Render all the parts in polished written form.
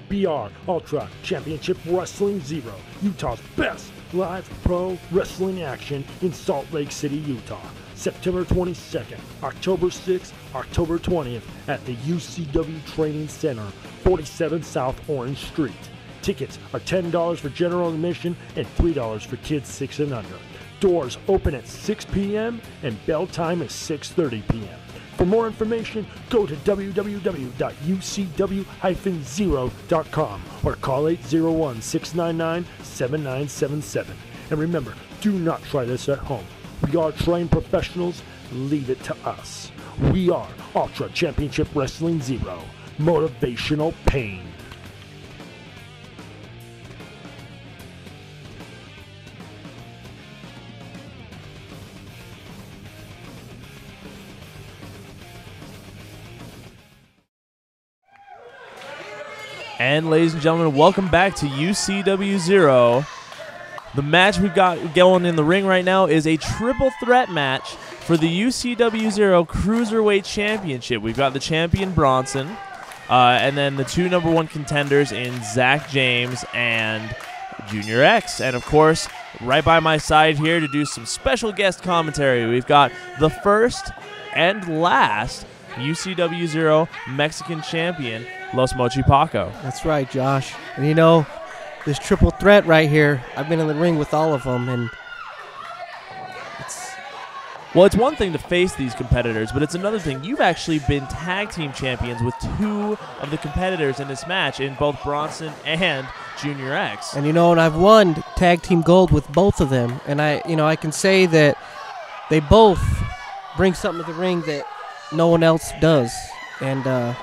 BR Ultra Championship Wrestling Zero, Utah's best live pro wrestling action in Salt Lake City, Utah. September 22nd, October 6th, October 20th at the UCW Training Center, 47 South Orange Street. Tickets are $10 for general admission and $3 for kids 6 and under. Doors open at 6 p.m. and bell time is 6:30 p.m. For more information, go to www.ucw-zero.com or call 801-699-7977. And remember, do not try this at home. We are trained professionals. Leave it to us. We are Ultra Championship Wrestling Zero. Motivational pain. And ladies and gentlemen, welcome back to UCW-Zero. The match we've got going in the ring right now is a triple threat match for the UCW-Zero Cruiser Weight Championship. We've got the champion Bronson, and then the two #1 contenders in Zack James and Junior X. And of course, right by my side here to do some special guest commentary, we've got the first and last UCW-Zero Mexican champion, Los Mochi Paco. That's right, Josh. And you know, this triple threat right here, I've been in the ring with all of them, and it's one thing to face these competitors, but it's another thing. You've actually been tag team champions with two of the competitors in this match, in both Bronson and Junior X. And you know, and I've won tag team gold with both of them, and I can say that they both bring something to the ring that no one else does, and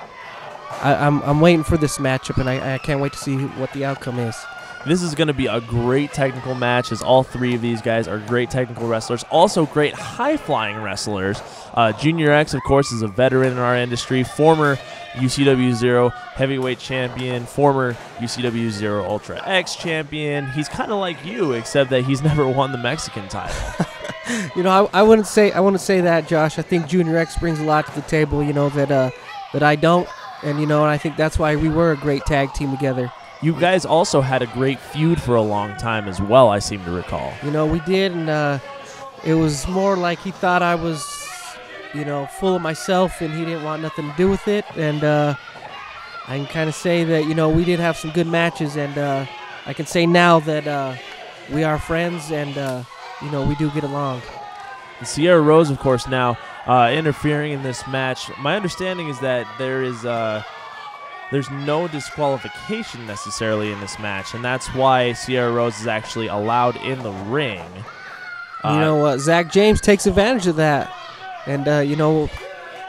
I'm waiting for this matchup, and I can't wait to see what the outcome is. This is going to be a great technical match, as all three of these guys are great technical wrestlers, also great high-flying wrestlers. Junior X, of course, is a veteran in our industry, former UCW-Zero heavyweight champion, former UCW-Zero Ultra X champion. He's kind of like you, except that he's never won the Mexican title. You know, I wouldn't say that, Josh. I think Junior X brings a lot to the table, you know, that I don't, and you know, and I think that's why we were a great tag team together. You guys also had a great feud for a long time as well, I seem to recall. You know, we did, and it was more like he thought I was, you know, full of myself, and he didn't want nothing to do with it. And I can kind of say that, you know, we did have some good matches, and I can say now that we are friends, and you know, we do get along. And Sierra Rose, of course, now interfering in this match. My understanding is that there's no disqualification necessarily in this match, and that's why Sierra Rose is actually allowed in the ring. You know what? Zack James takes advantage of that, and you know,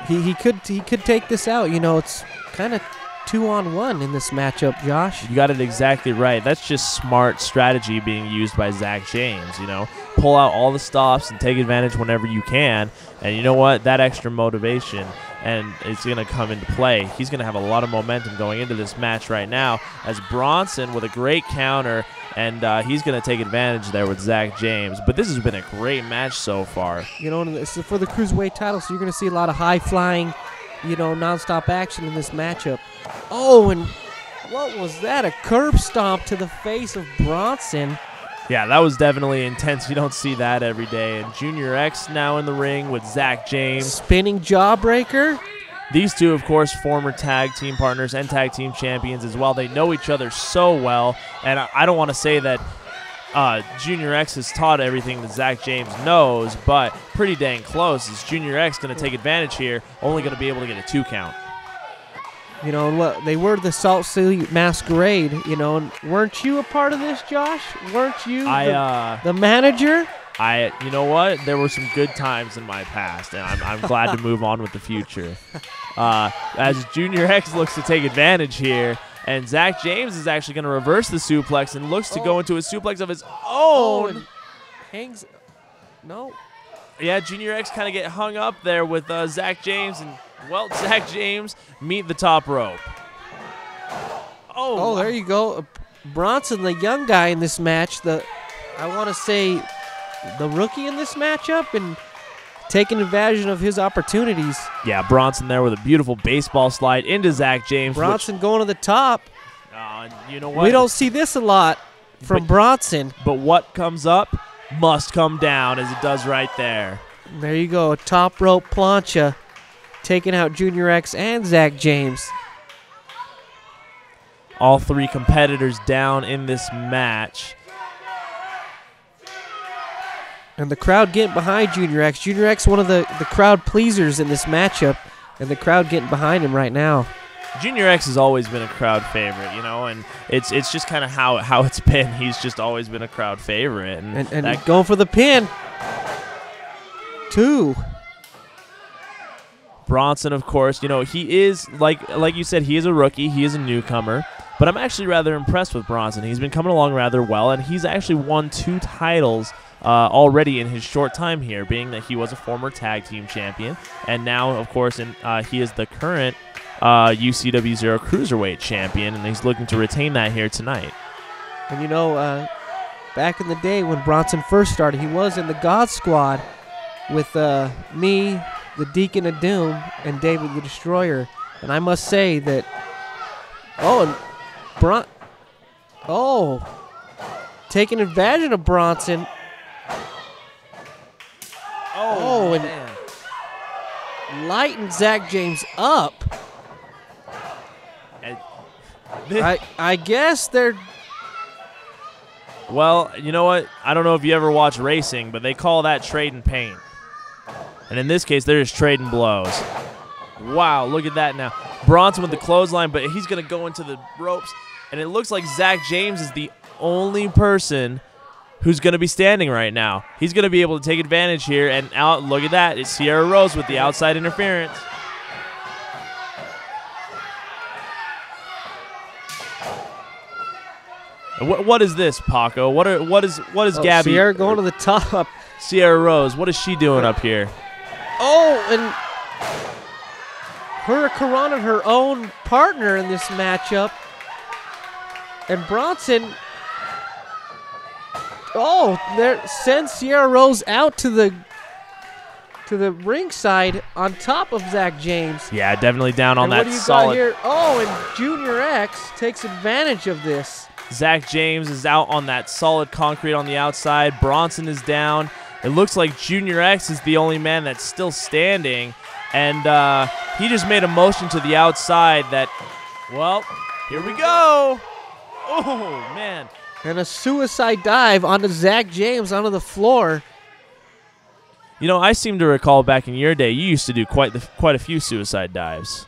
he could take this out. You know, it's kind of 2-on-1 in this matchup, Josh. You got it exactly right. That's just smart strategy being used by Zack James. You know, pull out all the stops and take advantage whenever you can. And you know what? That extra motivation, and it's going to come into play. He's going to have a lot of momentum going into this match right now, as Bronson with a great counter, and he's going to take advantage there with Zack James. But this has been a great match so far. You know, it's for the Cruiserweight title, so you're going to see a lot of high-flying, you know, nonstop action in this matchup. Oh, and what was that? A curb stomp to the face of Bronson. Yeah, that was definitely intense. You don't see that every day. And Junior X now in the ring with Zack James. Spinning jawbreaker. These two, of course, former tag team partners and tag team champions as well. They know each other so well. And I don't want to say that Junior X has taught everything that Zack James knows, but pretty dang close. Is Junior X going to take advantage here? Only going to be able to get a 2 count. You know, they were the Salt City Masquerade, you know, and weren't you a part of this, Josh? Weren't you the manager? You know what? There were some good times in my past, and I'm glad to move on with the future. As Junior X looks to take advantage here, and Zack James is actually going to reverse the suplex and looks to go into a suplex of his own. Hangs. No. Yeah, Junior X kind of get hung up there with Zack James, and well, Zack James meet the top rope. Oh, there you go. Bronson, the young guy in this match, I want to say the rookie in this matchup, and taking advantage of his opportunities. Yeah, Bronson there with a beautiful baseball slide into Zack James. Bronson going to the top. You know what? We don't see this a lot from Bronson. But what comes up must come down, as it does right there. There you go, a top rope plancha, taking out Junior X and Zack James. All three competitors down in this match. And the crowd getting behind Junior X. Junior X, one of the crowd pleasers in this matchup, and the crowd getting behind him right now. Junior X has always been a crowd favorite, you know, and it's just kind of how it's been. He's just always been a crowd favorite. And going for the pin. 2. Bronson, of course, you know, he is, like you said, he is a rookie. He is a newcomer. But I'm actually rather impressed with Bronson. He's been coming along rather well, and he's actually won 2 titles already in his short time here, being that he was a former tag team champion. And now, of course, he is the current UCW-Zero Cruiser Weight Champion, and he's looking to retain that here tonight. And, you know, back in the day when Bronson first started, he was in the God Squad with me, the Deacon of Doom, and David the Destroyer. And I must say that, taking advantage of Bronson. And man. Lighten Zack James up. I guess they're... Well, you know what? I don't know if you ever watch racing, but they call that trading paint. And in this case, they're just trading blows. Wow, look at that now. Bronson with the clothesline, but he's going to go into the ropes. And it looks like Zack James is the only person who's going to be standing right now. He's going to be able to take advantage here. And out, look at that. It's Sierra Rose with the outside interference. What is this, Paco? What is Gabby? Sierra going to the top. Sierra Rose, what is she doing up here? And Hurricane her own partner in this matchup. And Bronson, there sends Sierra Rose out to the ringside on top of Zack James. Yeah, definitely down on that solid. Got here? And Junior X takes advantage of this. Zack James is out on that solid concrete on the outside. Bronson is down. It looks like Junior X is the only man that's still standing. And he just made a motion to the outside that, well, here we go. Oh, man. And a suicide dive onto Zack James onto the floor. You know, I seem to recall back in your day, you used to do quite a few suicide dives.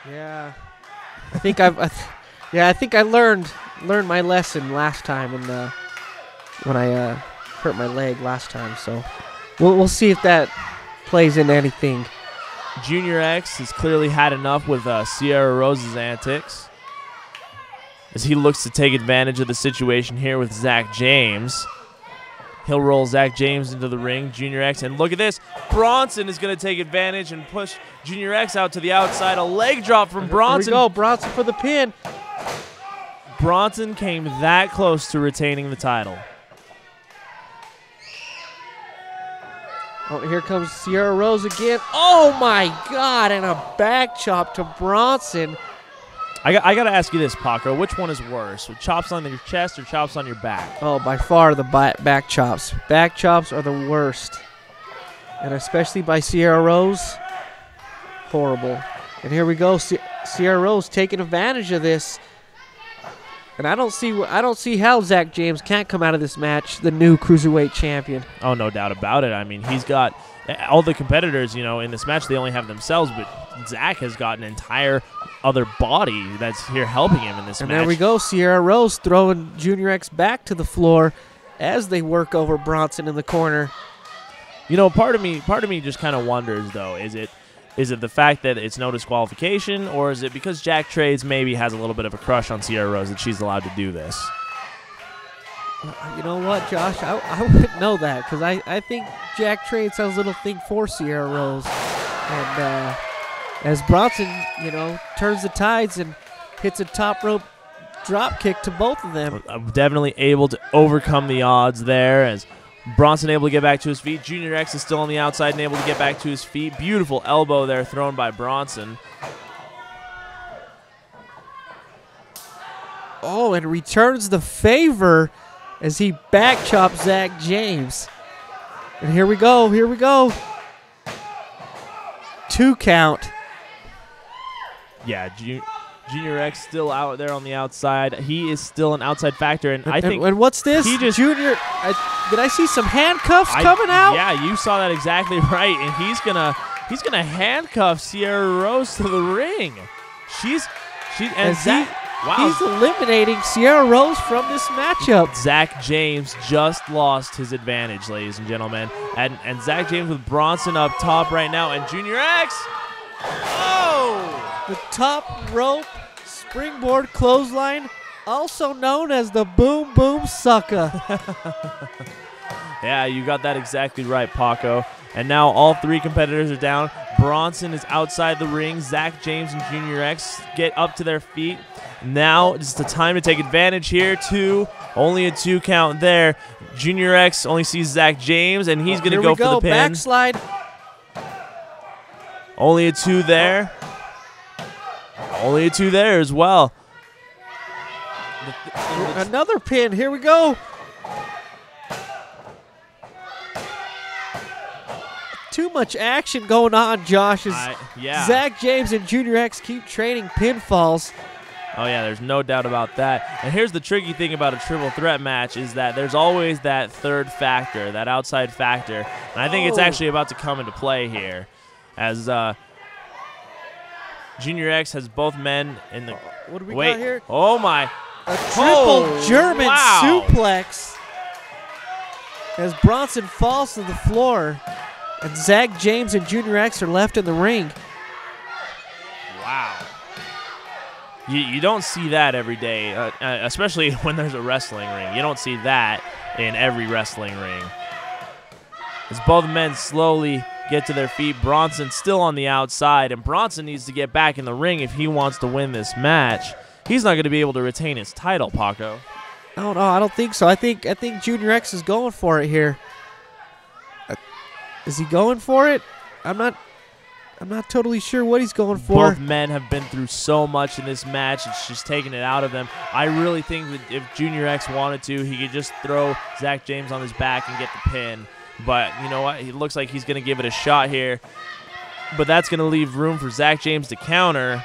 Yeah. I think I think I learned my lesson last time when I hurt my leg last time. So we'll see if that plays into anything. Junior X has clearly had enough with Sierra Rose's antics, as he looks to take advantage of the situation here with Zack James. He'll roll Zack James into the ring. Junior X, and look at this. Bronson is going to take advantage and push Junior X out to the outside. A leg drop from Bronson. Here we go. Bronson for the pin. Bronson came that close to retaining the title. Here comes Sierra Rose again. Oh, my God, and a back chop to Bronson. I got to ask you this, Paco. Which one is worse, chops on your chest or chops on your back? Oh, by far the back chops. Back chops are the worst. And especially by Sierra Rose, horrible. And here we go, Sierra Rose taking advantage of this. And I don't see how Zack James can't come out of this match the new Cruiserweight champion. Oh, no doubt about it. I mean, he's got all the competitors, you know, in this match, they only have themselves, but Zack has got an entire other body that's here helping him in this match. And there we go, Sierra Rose throwing Junior X back to the floor as they work over Bronson in the corner. You know, part of me just kind of wonders, though, is it the fact that it's no disqualification, or is it because Jack Trades maybe has a little bit of a crush on Sierra Rose that she's allowed to do this? You know what, Josh? I wouldn't know that, because I think Jack Trades has a little thing for Sierra Rose. And as Bronson, you know, turns the tides and hits a top rope drop kick to both of them. I'm definitely able to overcome the odds there, as Bronson able to get back to his feet. Junior X is still on the outside and able to get back to his feet. Beautiful elbow there thrown by Bronson. Oh, and returns the favor as he back chops Zack James. And here we go. Here we go. 2 count. Yeah, Junior X still out there on the outside. He is still an outside factor, and I think. And what's this? He just Junior. Did I see some handcuffs coming out? Yeah, you saw that exactly right, and he's gonna handcuff Sierra Rose to the ring. Wow. He's eliminating Sierra Rose from this matchup. Zack James just lost his advantage, ladies and gentlemen. And Zack James with Bronson up top right now. And Junior X. Oh! The top rope springboard clothesline, also known as the Boom Boom Sucker. Yeah, you got that exactly right, Paco. And now all 3 competitors are down. Bronson is outside the ring. Zack James and Junior X get up to their feet. Now it's the time to take advantage here. Only a 2 count there. Junior X only sees Zack James, and he's going to go for the pin. Backslide. Only a 2 there. Only a 2 there as well. Another pin. Here we go. Too much action going on, Josh. Yeah. Zack James and Junior X keep trading pinfalls. Oh, yeah, there's no doubt about that. And here's the tricky thing about a triple threat match is that there's always that third factor, that outside factor. And I think it's actually about to come into play here as Junior X has both men in the... What do we got here? Oh, my. A triple German suplex as Bronson falls to the floor. And Zack James and Junior X are left in the ring. Wow. You don't see that every day, especially when there's a wrestling ring. You don't see that in every wrestling ring. As both men slowly get to their feet, Bronson still on the outside, and Bronson needs to get back in the ring if he wants to win this match. He's not going to be able to retain his title, Paco. No, I don't think so. I think Junior X is going for it here. Is he going for it? I'm not totally sure what he's going for. Both men have been through so much in this match. It's just taking it out of them. I really think that if Junior X wanted to, he could just throw Zack James on his back and get the pin. But you know what? He looks like he's going to give it a shot here. But that's going to leave room for Zack James to counter.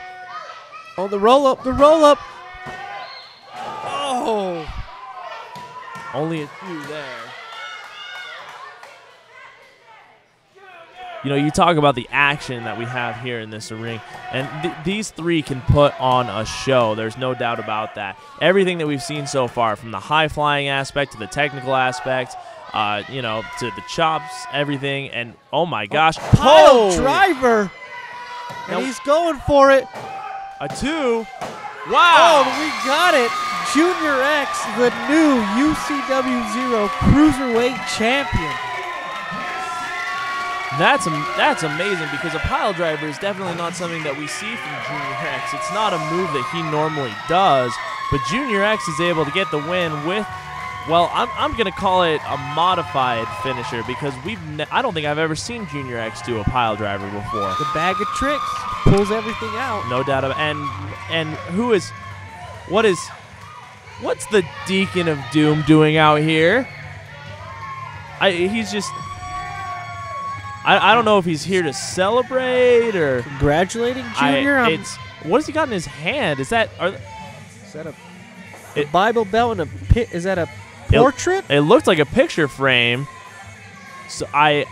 Oh, the roll-up, the roll-up. Oh. Only a 2 there. You know, you talk about the action that we have here in this ring, and these 3 can put on a show. There's no doubt about that. Everything that we've seen so far, from the high-flying aspect to the technical aspect, you know, to the chops, everything, and oh my gosh. Pile driver! And he's going for it. A 2. Wow! Oh, we got it. Junior X, the new UCW-Zero Cruiser Weight Champion. That's amazing, because a pile driver is definitely not something that we see from Junior X. It's not a move that he normally does, but Junior X is able to get the win with, well, I'm going to call it a modified finisher, because I don't think I've ever seen Junior X do a pile driver before. The bag of tricks pulls everything out. No doubt about it. And what's the Deacon of Doom doing out here? He's just... I don't know if he's here to celebrate or congratulating Junior. What has he got in his hand? Is that a Bible belt and is that a portrait? It looked like a picture frame. So I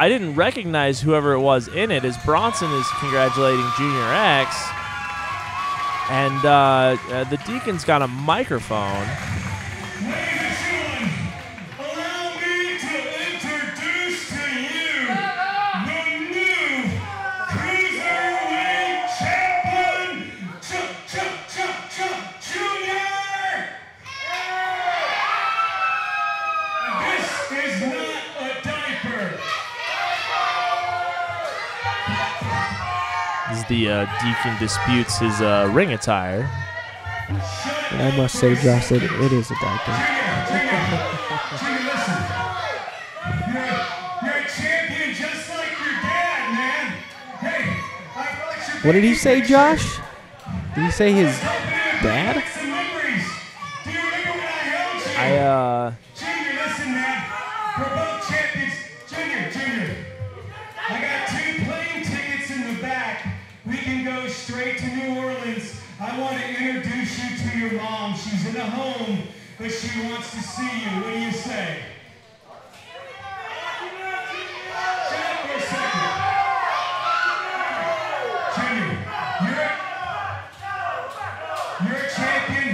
didn't recognize whoever it was in it, as Bronson is congratulating Junior X, and the Deacon's got a microphone. The Deacon disputes his ring attire. And I must say, Josh, that it is a diaper. You're a champion just like your dad, man. Hey, what did he say, Josh? Did he say his dad? Junior, listen, man. We're both champions. Junior. I got 2 plane tickets in the back. We can go straight to New Orleans. I want to introduce you to your mom. She's in a home, but she wants to see you. What do you say? Shut up for a second. Junior, you're a champion,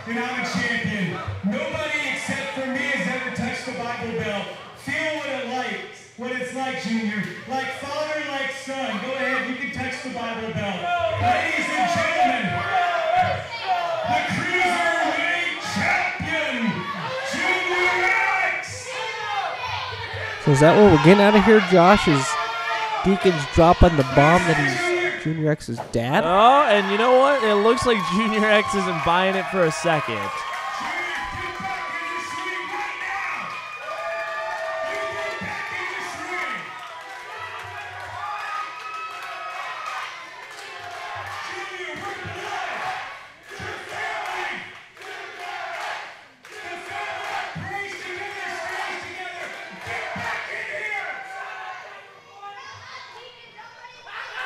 and I'm a champion. Nobody except for me has ever touched the Bible Belt. Feel what it's like, Junior. Like father, like son. Go ahead, you can touch the Bible Belt. Ladies and gentlemen, the Cruiserweight Champion, Junior X! So is that what we're getting out of here, Josh? Is Deacon's dropping the bomb that he's Junior X's dad? Oh, and you know what? It looks like Junior X isn't buying it for a second.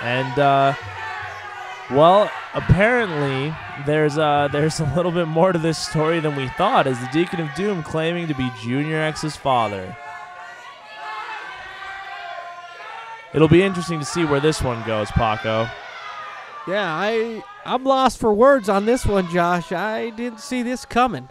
And, well, apparently there's a little bit more to this story than we thought, as the Deacon of Doom claiming to be Junior X's father. It'll be interesting to see where this one goes, Paco. Yeah, I'm lost for words on this one, Josh. I didn't see this coming.